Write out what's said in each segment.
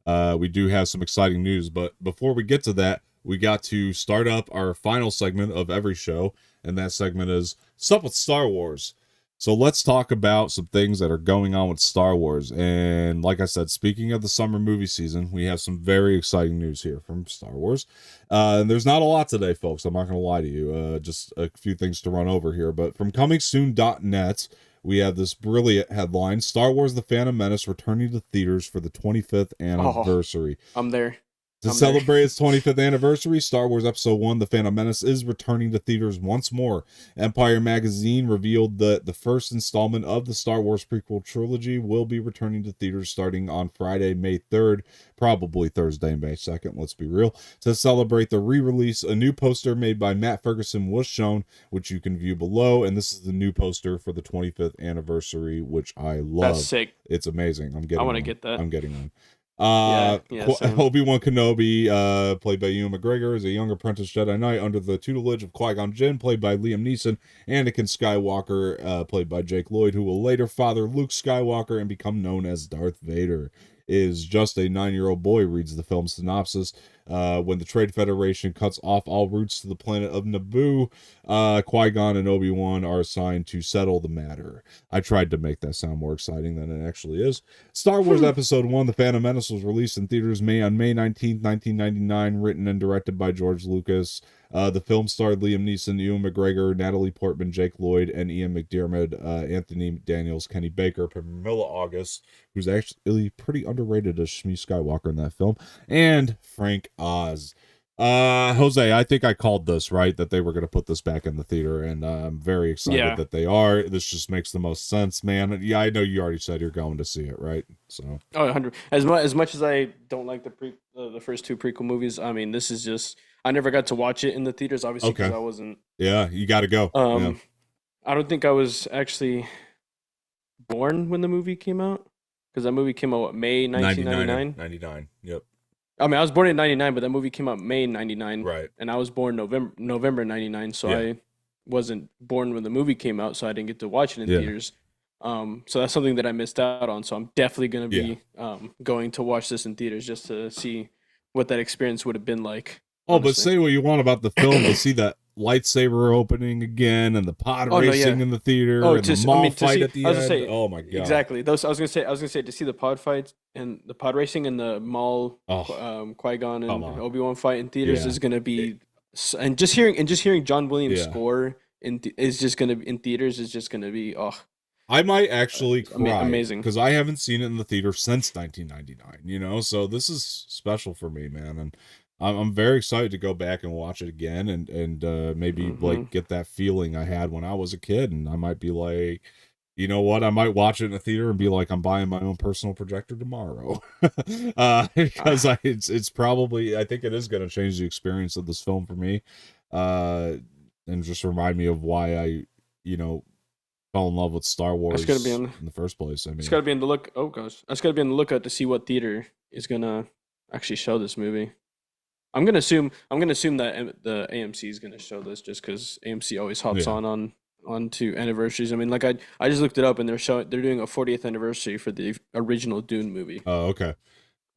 we do have some exciting news. But before we get to that, we got to start up our final segment of every show, and that segment is Sup with Star Wars. So let's talk about some things that are going on with Star Wars. And like I said, speaking of the summer movie season, we have some very exciting news here from Star Wars. And there's not a lot today, folks. I'm not going to lie to you. Just a few things to run over here. But from comingsoon.net, we have this brilliant headline: Star Wars The Phantom Menace returning to theaters for the 25th Oh, anniversary. I'm there. To I'm there. celebrate its 25th anniversary, Star Wars Episode 1 The Phantom Menace is returning to theaters once more. Empire Magazine revealed that the first installment of the Star Wars prequel trilogy will be returning to theaters starting on Friday, May 3rd, probably Thursday, May 2nd, let's be real. To celebrate the re-release, a new poster made by Matt Ferguson was shown, which you can view below, and this is the new poster for the 25th anniversary, which I That's love. sick. It's amazing. I want to One. get that. I'm getting one. Yeah, yeah, same. Obi-Wan Kenobi, played by Ewan McGregor, is a young apprentice Jedi Knight under the tutelage of Qui-Gon Jinn, played by Liam Neeson. Anakin Skywalker, played by Jake Lloyd, who will later father Luke Skywalker and become known as Darth Vader, is just a 9-year-old boy, reads the film synopsis. When the Trade Federation cuts off all routes to the planet of Naboo, Qui-Gon and Obi-Wan are assigned to settle the matter. I tried to make that sound more exciting than it actually is. Star Wars Episode 1 The Phantom Menace was released in theaters on May 19th, 1999, written and directed by George Lucas. The film starred Liam Neeson, Ewan McGregor, Natalie Portman, Jake Lloyd, and Ian McDiarmid, Anthony Daniels, Kenny Baker, Pamela August, who's actually pretty underrated as Shmi Skywalker in that film, and Frank Oz. Jose, I think I called this, right? That they were going to put this back in the theater, and I'm very excited Yeah. that they are. This just makes the most sense, man. Yeah, I know you already said you're going to see it, right? So, Oh, 100. As much as I don't like the first two prequel movies, I mean, this is just I never got to watch it in the theaters, obviously, because okay. I wasn't. Yeah, you got to go. Yeah. I don't think I was actually born when the movie came out, because that movie came out what, May 1999. 99. Yep. I mean, I was born in 99, but that movie came out May 99, Right. and I was born November 99, so Yeah. I wasn't born when the movie came out, so I didn't get to watch it in Yeah. theaters. So that's something that I missed out on. So I'm definitely gonna Yeah. be going to watch this in theaters just to see what that experience would have been like. Oh, but Honestly. say what you want about the film, to see that lightsaber opening again and the pod Oh no, racing yeah. in the theater Oh, and the mall to fight see. at the I was gonna end. say Oh my god. exactly. I was gonna say to see the pod fights and the pod racing and the mall, Oh, Qui Gon come and on. Obi Wan fight in theaters Yeah. is gonna be, and just hearing John Williams Yeah. score is just gonna in theaters is just gonna be I might actually cry amazing. because I haven't seen it in the theater since 1999, so this is special for me, man. And I'm very excited to go back and watch it again and maybe like get that feeling I had when I was a kid. And I might be like, you know what? I might watch it in a theater and be like, I'm buying my own personal projector tomorrow. Because it's probably, I think it is going to change the experience of this film for me. And just remind me of why I, you know, fell in love with Star Wars That's gonna be in the first place. I mean, it's gotta be on the look. Oh gosh, that's gotta be on the lookout to see what theater is gonna actually show this movie. I'm gonna assume that the AMC is gonna show this just because AMC always hops yeah. on to anniversaries. I mean, like I just looked it up and they're doing a 40th anniversary for the original Dune movie. Oh, okay.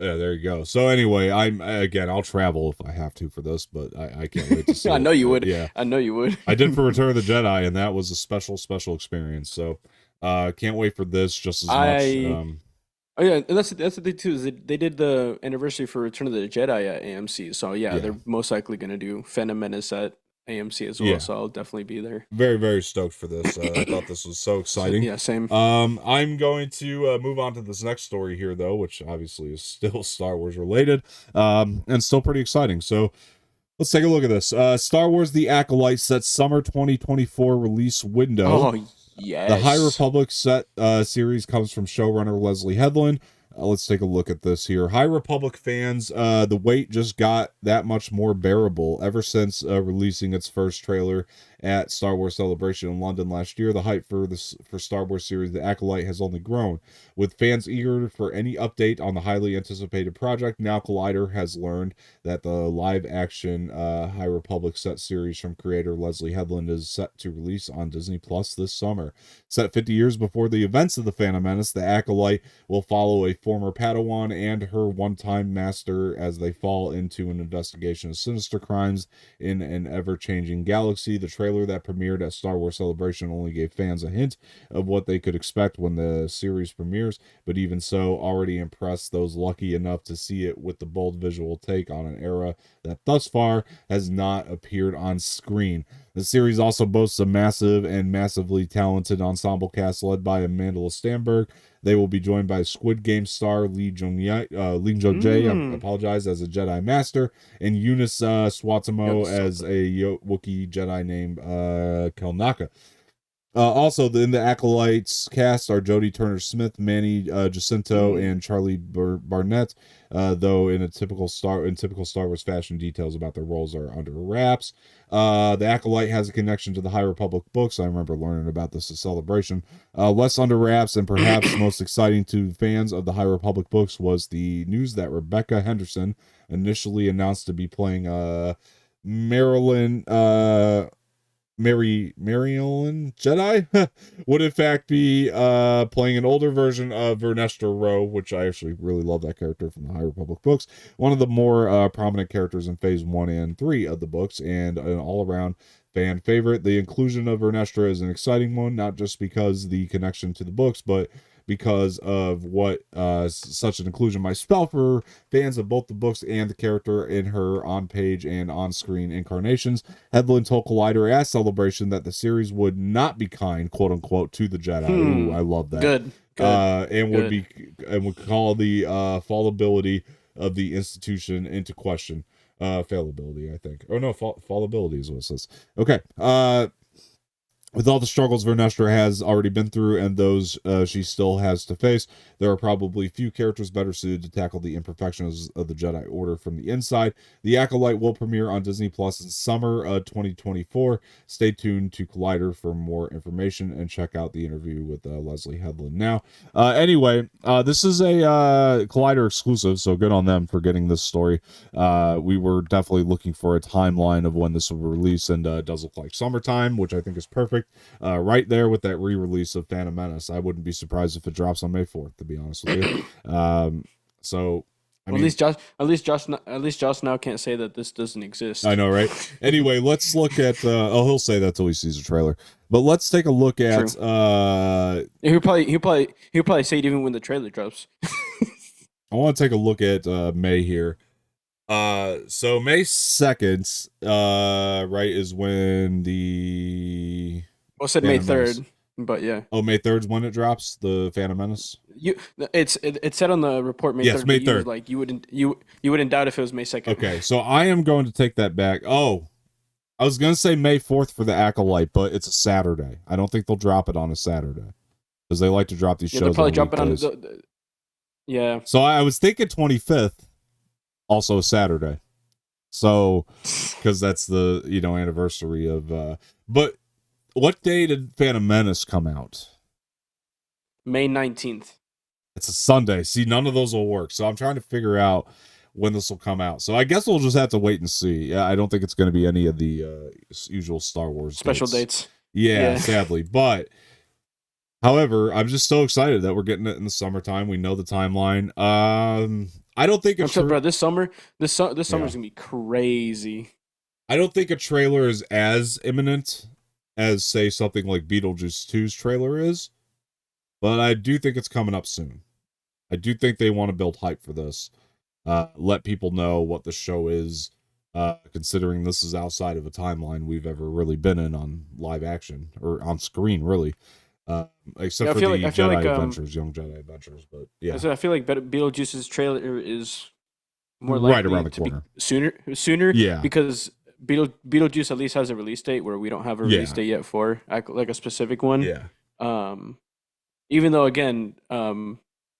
Yeah, there you go. So anyway, I'll travel if I have to for this, but I can't wait to see I it. know you would. Yeah. I know you would. I did for Return of the Jedi, and that was a special experience. So can't wait for this just as much. Oh yeah, and that's the thing too. Is they did the anniversary for Return of the Jedi at AMC, so yeah, Yeah. they're most likely gonna do Phantom Menace at AMC as well. Yeah. So I'll definitely be there. Very, very stoked for this. I thought this was so exciting. Yeah, same. I'm going to move on to this next story here, though, which obviously is still Star Wars related, and still pretty exciting. So let's take a look at this. Star Wars: The Acolyte sets summer 2024 release window. Oh yes. The High Republic series comes from showrunner Leslie Headland. Let's take a look at this here. High Republic fans, the wait just got that much more bearable ever since releasing its first trailer at Star Wars Celebration in London last year, the hype for Star Wars series The Acolyte has only grown. With fans eager for any update on the highly anticipated project, now Collider has learned that the live-action High Republic set series from creator Leslie Headland is set to release on Disney Plus this summer. Set 50 years before the events of the Phantom Menace, The Acolyte will follow a former Padawan and her one-time master as they fall into an investigation of sinister crimes in an ever-changing galaxy. The trailer that premiered at Star Wars Celebration only gave fans a hint of what they could expect when the series premieres, but even so, already impressed those lucky enough to see it with the bold visual take on an era that thus far has not appeared on screen. The series also boasts a massive and massively talented ensemble cast led by Amanda Stenberg. They will be joined by Squid Game star Lee Jung-jae, I apologize, as a Jedi Master, and Eunice Swatamo as a Wookiee Jedi named Kelnaka. Also, in the Acolytes cast are Jodie Turner-Smith, Manny Jacinto, and Charlie Barnett. Though in typical Star Wars fashion, details about their roles are under wraps. The Acolyte has a connection to the High Republic books. I remember learning about this at Celebration. Less under wraps, and perhaps most exciting to fans of the High Republic books, was the news that Rebecca Henderson, initially announced to be playing Marilyn Jedi, would in fact be playing an older version of Vernestra Rowe, which I actually really love that character from the High Republic books. One of the more prominent characters in Phase 1 and 3 of the books, and an all-around fan favorite. The inclusion of Vernestra is an exciting one, not just because the connection to the books, but because of what such an inclusion might spell for fans of both the books and the character in her on-page and on-screen incarnations. Headland told Collider at Celebration that the series would not be kind, quote unquote, to the Jedi. Ooh, I love that. Good. Would call the fallibility of the institution into question. Fallibility, I think. Oh no, fallibility is what it says. Okay. With all the struggles Vernestra has already been through and those she still has to face, there are probably few characters better suited to tackle the imperfections of the Jedi Order from the inside. The Acolyte will premiere on Disney Plus in summer 2024. Stay tuned to Collider for more information and check out the interview with Leslie Headland. Now, anyway, this is a Collider exclusive, so good on them for getting this story. We were definitely looking for a timeline of when this will release, and it does look like summertime, which I think is perfect. Right there with that re-release of Phantom Menace. I wouldn't be surprised if it drops on May 4th, to be honest with you. So I mean, at least Josh now can't say that this doesn't exist. I know, right? Anyway, let's look at he'll say that till he sees a trailer. But let's take a look at he'll probably say it even when the trailer drops. I want to take a look at May here. So May 2nd, right, is when the Well, said May 3rd, but yeah. Oh, May 3rd is when it drops, the Phantom Menace. It said on the report May 3rd. Yes, May 3rd. Like you wouldn't doubt if it was May 2nd. Okay, so I am going to take that back. Oh, I was going to say May 4th for the Acolyte, but it's a Saturday. I don't think they'll drop it on a Saturday because they like to drop these shows. They'll probably drop it on yeah. So I was thinking 25th, also a Saturday. So because that's the anniversary of. But what day did Phantom Menace come out? May 19th. It's a Sunday. See, none of those will work. So I'm trying to figure out when this will come out. So I guess we'll just have to wait and see. I don't think it's going to be any of the usual Star Wars special dates. Yeah, sadly. But, however, I'm just so excited that we're getting it in the summertime. We know the timeline. I don't think bro, this summer's going to be crazy. I don't think a trailer is as imminent as, say, something like Beetlejuice 2's trailer is. But I do think it's coming up soon. I do think they want to build hype for this. Let people know what the show is, considering this is outside of a timeline we've ever really been in on live action, or on screen, really. Except for the Jedi Adventures, Young Jedi Adventures. But yeah. I feel like Beetlejuice's trailer is more right around the corner. Sooner. Yeah. Because Beetlejuice at least has a release date where we don't have a release date yet for like a specific one. Yeah. Even though again,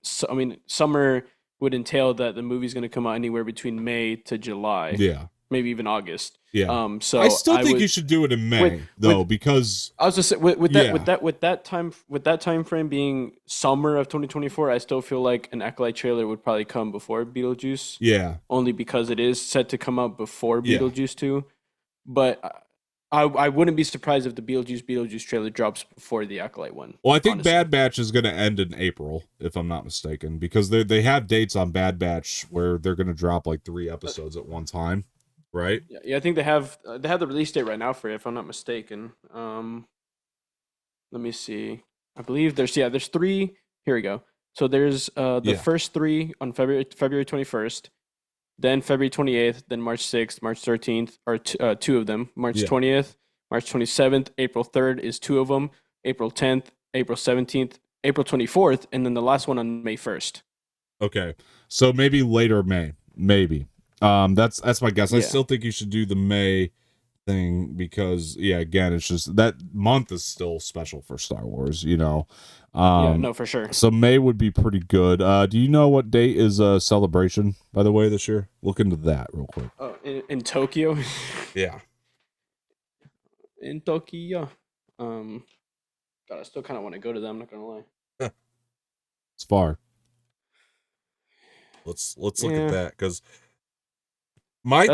summer would entail that the movie's going to come out anywhere between May to July. Yeah. maybe even August. Yeah. I So still I think you would should do it in with May though, with because I was just say, yeah, with that time frame being summer of 2024, I still feel like an Acolyte trailer would probably come before Beetlejuice, yeah, only because it is set to come out before yeah. Beetlejuice 2. But I wouldn't be surprised if the Beetlejuice trailer drops before the Acolyte one. Well, I think Honestly, Bad Batch is going to end in April, if I'm not mistaken, because they have dates on Bad Batch where they're going to drop like 3 episodes at one time, right? yeah, yeah, I think they have the release date right now for it, if I'm not mistaken. Let me see. I believe there's three. Here we go. So there's the Yeah, first three on February 21st, then February 28th, then March 6th, March 13th, or two of them. March yeah. 20th, March 27th, April 3rd is two of them. April 10th, April 17th, April 24th, and then the last one on May 1st. Okay, so maybe later May, maybe. That's my guess. I Yeah. still think you should do the May thing because yeah, again, it's just that month is still special for Star Wars, you know. Yeah, Um, no, for sure. so May would be pretty good. Do you know what date is Celebration by the way this year? Look into that real quick. Oh, in Tokyo, Yeah, in Tokyo. Um, God, I still kind of want to go to them. I'm not gonna lie. it's far. Let's look at Yeah, that because my theory.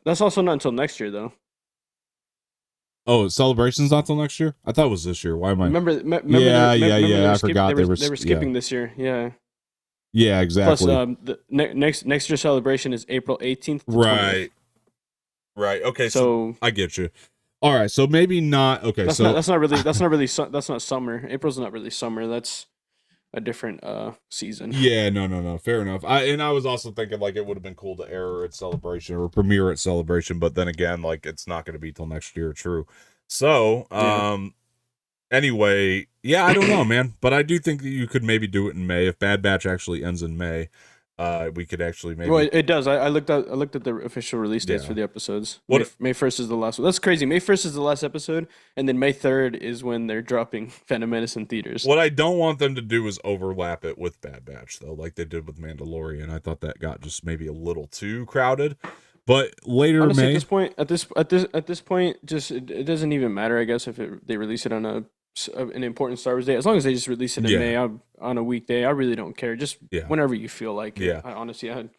that's also not until next year though. Oh, Celebration's not till next year. I thought it was this year. Why am I? Remember, Yeah. I forgot they were Yeah, skipping this year. Yeah. yeah, Plus, exactly. the next year celebration is April 18th to 20th. Right, right. Okay, so So I get you. All right, so maybe not. Okay, so that's not summer. April's not really summer. That's a different season. yeah, no, fair enough. I was also thinking like it would have been cool to air at Celebration or premiere at Celebration, but then again, like it's not going to be till next year. True. So, Yeah. anyway, yeah, I don't know, man, but I do think that you could maybe do it in May if Bad Batch actually ends in May. We could actually Well, maybe it does. I looked at the official release dates for yeah. the episodes. What May 1st is the last one. That's crazy. May 1st is the last episode, and then May 3rd is when they're dropping Phantom Menace in theaters. what I don't want them to do is overlap it with Bad Batch though, like they did with Mandalorian. I thought that got just maybe a little too crowded. But later Honestly, May, at this point, just it doesn't even matter. I guess if they release it on an important Star Wars day, as long as they just release it in yeah, May on a weekday, I really don't care. Just yeah. whenever you feel like it. Yeah. I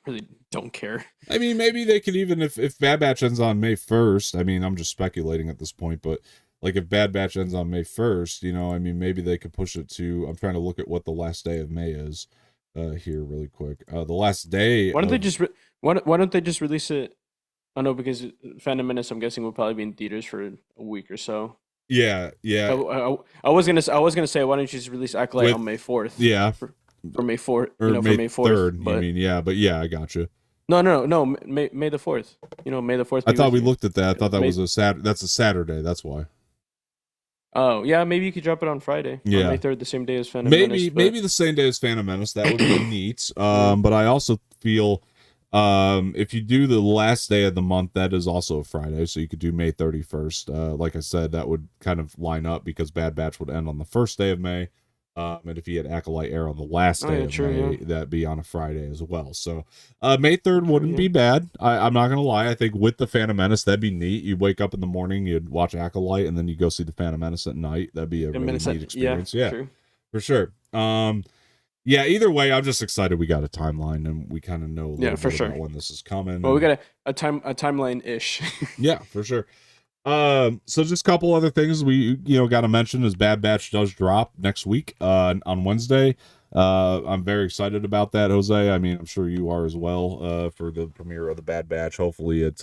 really don't care. I mean, maybe they could even if Bad Batch ends on May 1st. I mean, I'm just speculating at this point, but like if Bad Batch ends on May 1st, you know, I mean, maybe they could push it to. I'm trying to look at what the last day of May is. Here really quick. The last day Why don't they of just why don't they just release it? I know because Phantom Menace, I'm guessing, will probably be in theaters for a week or so. yeah, yeah, I was gonna say, why don't you just release Acolyte with on May 4th yeah for May 4th, or for May May 4th, 3rd. You but mean yeah, but yeah, I got you. no, May the 4th. May the 4th I be thought with we you. looked at that. I thought that May was a That's a Saturday. That's why. Oh, yeah, maybe you could drop it on Friday, on Yeah, May 3rd, the same day as Phantom Menace, but maybe the same day as Phantom Menace. That would be neat. yeah. But I also feel if you do the last day of the month, that is also a Friday, so you could do May 31st. Like I said, that would kind of line up because Bad Batch would end on the first day of May. And if you had Acolyte air on the last Oh, day yeah, of true, May, yeah. that'd be on a Friday as well. So May 3rd True, wouldn't yeah. be bad. I'm not gonna lie. I think with the Phantom Menace, that'd be neat. You wake up in the morning, you'd watch Acolyte, and then you go see the Phantom Menace at night. That'd be a And really Menace, neat yeah, experience. Yeah, true. for sure. Yeah, either way, I'm just excited we got a timeline and we kind of know a Yeah, little for bit sure. about when this is coming. Well, we And got a timeline ish. yeah, for sure. So just a couple other things we got to mention is Bad Batch does drop next week on Wednesday. I'm very excited about that, Jose. I mean, I'm sure you are as well. For the premiere of the Bad Batch, hopefully it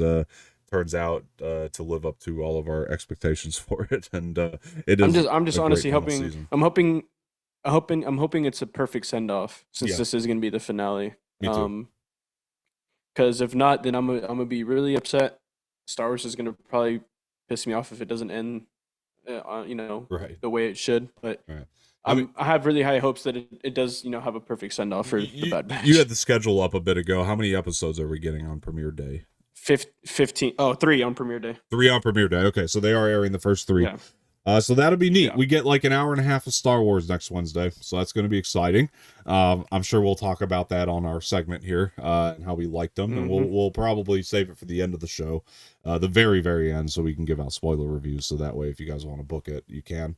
turns out to live up to all of our expectations for it, and it is I'm just a great honestly final hoping. season. I'm hoping it's a perfect send off since Yeah, this is gonna be the finale. me too. Because if not, then I'm gonna be really upset. Star Wars is gonna probably piss me off if it doesn't end, Right, the way it should. But right. I mean, I have really high hopes that it does, have a perfect send off for the Bad you had Batch. the schedule up a bit ago. How many episodes are we getting on premiere day? 15. Oh, 3 on premiere day. 3 on premiere day. Okay, so they are airing the first 3. Yeah. So that'll be neat. Yeah. We get like an hour and a half of Star Wars next Wednesday, so that's going to be exciting. I'm sure we'll talk about that on our segment here and how we liked them, and Mm-hmm. we'll probably save it for the end of the show, the very end, so we can give out spoiler reviews. So that way, if you guys want to book it, you can.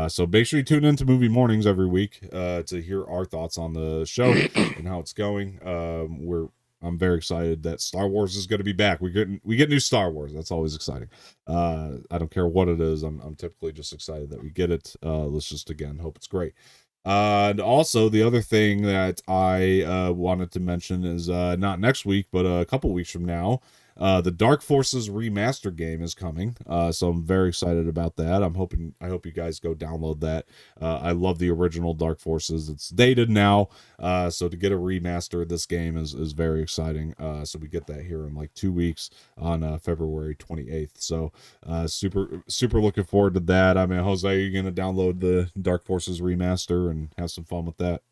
So make sure you tune in to Movie Mornings every week to hear our thoughts on the show and how it's going. I'm very excited that Star Wars is going to be back. We get new Star Wars. That's always exciting. I don't care what it is. I'm typically just excited that we get it. Let's just again hope it's great. And also the other thing that I wanted to mention is not next week, but a couple weeks from now. The Dark Forces remaster game is coming, so I'm very excited about that. I hope you guys go download that. I love the original Dark Forces. It's dated now, so to get a remaster of this game is very exciting. So we get that here in like 2 weeks on February 28th. So super looking forward to that. I mean, Jose, are you gonna download the Dark Forces remaster and have some fun with that?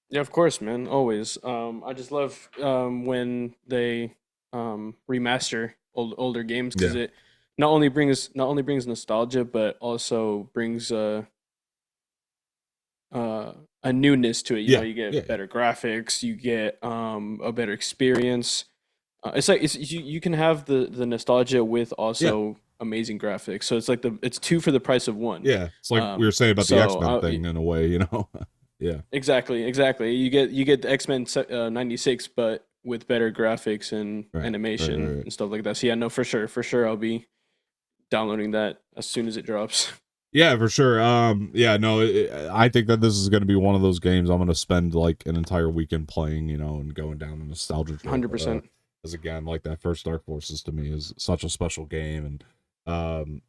Yeah, of course, man. Always. I just love when they remaster older games because Yeah, it not only brings nostalgia but also brings a newness to it. You know, yeah, you yeah, get better graphics, you get a better experience. It's like you can have the nostalgia with yeah, also amazing graphics. So it's like it's two for the price of one. yeah. It's like we were saying about the So X-Men thing in a way, you know. Yeah, exactly. You get the X-Men 96, but with better graphics and animation right. and stuff like that. So yeah, no, for sure, I'll be downloading that as soon as it drops. Yeah, for sure. Yeah, no, I think that this is going to be one of those games I'm going to spend like an entire weekend playing, you know, and going down a nostalgia trip. 100%. As again, like that first Dark Forces to me is such a special game, and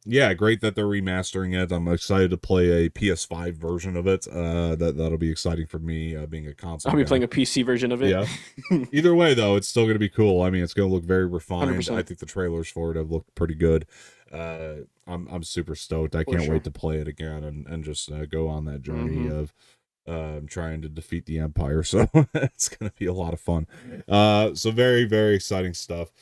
yeah, great that they're remastering it. I'm excited to play a PS5 version of it. That'll be exciting for me, being a console I'll be guy. playing a PC version of it. Yeah. Either way, though, it's still going to be cool. I mean, it's going to look very refined. I 100%. think the trailers for it have looked pretty good. I'm super stoked. I For can't wait sure. to play it again and just go on that journey Mm-hmm. of trying to defeat the Empire. So it's going to be a lot of fun. So very exciting stuff.